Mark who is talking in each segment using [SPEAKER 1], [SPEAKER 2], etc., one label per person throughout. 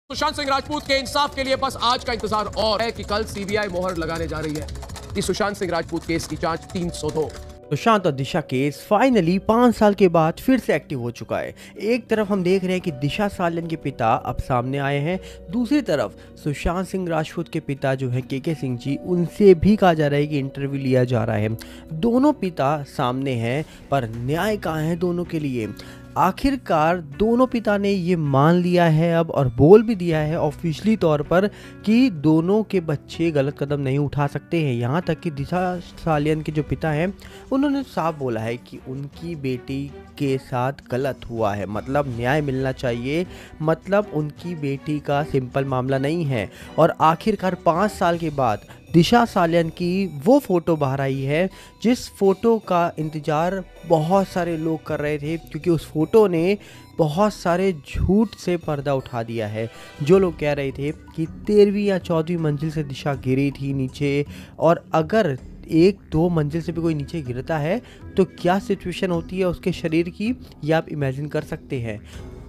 [SPEAKER 1] सुशांत सिंह राजपूत के इंसाफ के लिए बस आज का इंतजार और है कि कल सीबीआई मोहर लगाने जा रही है कि सुशांत सिंह राजपूत केस की जांच 302।
[SPEAKER 2] सुशांत और दिशा केस फाइनली 5 साल के बाद फिर से एक्टिव हो चुका है। एक तरफ हम देख रहे हैं कि दिशा सालियन के पिता अब सामने आए हैं, दूसरी तरफ सुशांत सिंह राजपूत के पिता जो है के सिंह जी, उनसे भी कहा जा रहा है कि इंटरव्यू लिया जा रहा है। दोनों पिता सामने हैं, पर न्याय कहाँ है दोनों के लिए? आखिरकार दोनों पिता ने ये मान लिया है अब और बोल भी दिया है ऑफिशियली तौर पर कि दोनों के बच्चे गलत कदम नहीं उठा सकते हैं। यहाँ तक कि दिशा सालियन के जो पिता हैं उन्होंने साफ बोला है कि उनकी बेटी के साथ गलत हुआ है, मतलब न्याय मिलना चाहिए, मतलब उनकी बेटी का सिंपल मामला नहीं है। और आखिरकार 5 साल के बाद दिशा सालियन की वो फ़ोटो बाहर आई है जिस फ़ोटो का इंतज़ार बहुत सारे लोग कर रहे थे, क्योंकि उस फ़ोटो ने बहुत सारे झूठ से पर्दा उठा दिया है। जो लोग कह रहे थे कि 13वीं या 14वीं मंजिल से दिशा गिरी थी नीचे, और अगर 1-2 मंजिल से भी कोई नीचे गिरता है तो क्या सिचुएशन होती है उसके शरीर की, ये आप इमेजिन कर सकते हैं।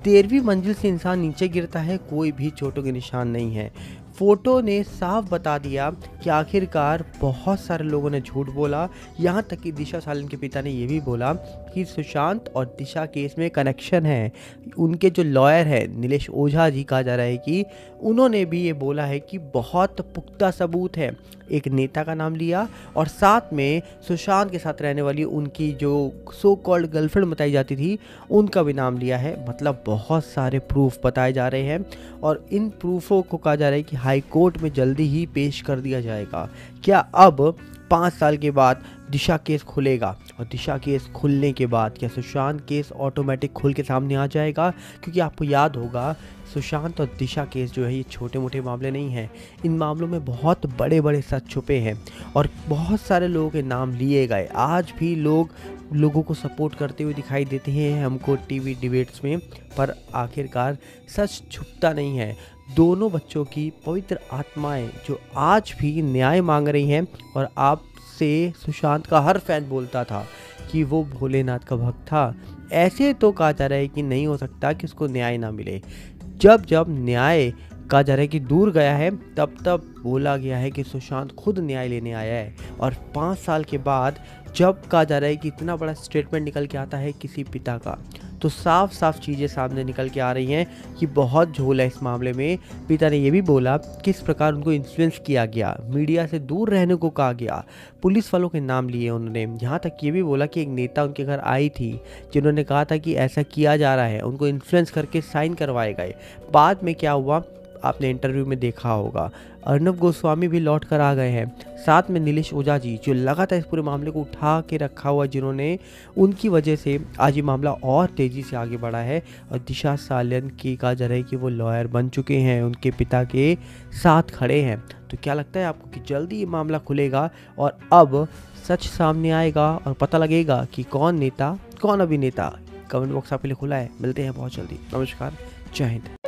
[SPEAKER 2] 13वीं मंजिल से इंसान नीचे गिरता है, कोई भी चोटों के निशान नहीं है। फ़ोटो ने साफ बता दिया कि आखिरकार बहुत सारे लोगों ने झूठ बोला। यहाँ तक कि दिशा सालियन के पिता ने यह भी बोला कि सुशांत और दिशा केस में कनेक्शन है। उनके जो लॉयर है नीलेश ओझा जी, कहा जा रहा है कि उन्होंने भी ये बोला है कि बहुत पुख्ता सबूत है। एक नेता का नाम लिया और साथ में सुशांत के साथ रहने वाली उनकी जो सो कॉल्ड गर्लफ्रेंड बताई जाती थी उनका भी नाम लिया है। मतलब बहुत सारे प्रूफ बताए जा रहे हैं और इन प्रूफों को कहा जा रहा है कि हाई कोर्ट में जल्दी ही पेश कर दिया जाएगा। क्या अब 5 साल के बाद दिशा केस खुलेगा? और दिशा केस खुलने के बाद क्या सुशांत केस ऑटोमेटिक खुल के सामने आ जाएगा? क्योंकि आपको याद होगा सुशांत और दिशा केस जो है ये छोटे मोटे मामले नहीं हैं। इन मामलों में बहुत बड़े बड़े सच छुपे हैं और बहुत सारे लोगों के नाम लिए गए। आज भी लोगों को सपोर्ट करते हुए दिखाई देते हैं हमको टीवी डिबेट्स में, पर आखिरकार सच छुपता नहीं है। दोनों बच्चों की पवित्र आत्माएं जो आज भी न्याय मांग रही हैं, और आपसे सुशांत का हर फैन बोलता था कि वो भोलेनाथ का भक्त था। ऐसे तो कहा जा रहा है कि नहीं हो सकता कि उसको न्याय ना मिले। जब जब न्याय कहा जा रहा है कि दूर गया है, तब बोला गया है कि सुशांत खुद न्याय लेने आया है। और 5 साल के बाद जब कहा जा रहा है कि इतना बड़ा स्टेटमेंट निकल के आता है किसी पिता का, तो साफ साफ चीज़ें सामने निकल के आ रही हैं कि बहुत झोल है इस मामले में। पिता ने यह भी बोला किस प्रकार उनको इन्फ्लुएंस किया गया, मीडिया से दूर रहने को कहा गया, पुलिस वालों के नाम लिए उन्होंने। यहाँ तक ये भी बोला कि एक नेता उनके घर आई थी जिन्होंने कहा था कि ऐसा किया जा रहा है, उनको इन्फ्लुएंस करके साइन करवाए गए। बाद में क्या हुआ आपने इंटरव्यू में देखा होगा। अर्नब गोस्वामी भी लौट कर आ गए हैं, साथ में नीलेश ओझा जी जो लगातार इस पूरे मामले को उठा के रखा हुआ, जिन्होंने उनकी वजह से आज ये मामला और तेज़ी से आगे बढ़ा है। और दिशा सालियन की कहा जा रहा है कि वो लॉयर बन चुके हैं, उनके पिता के साथ खड़े हैं। तो क्या लगता है आपको कि जल्दी ये मामला खुलेगा और अब सच सामने आएगा और पता लगेगा कि कौन नेता कौन अभिनेता? कमेंट बॉक्स आपके लिए खुला है। मिलते हैं बहुत जल्दी। नमस्कार, जय हिंद।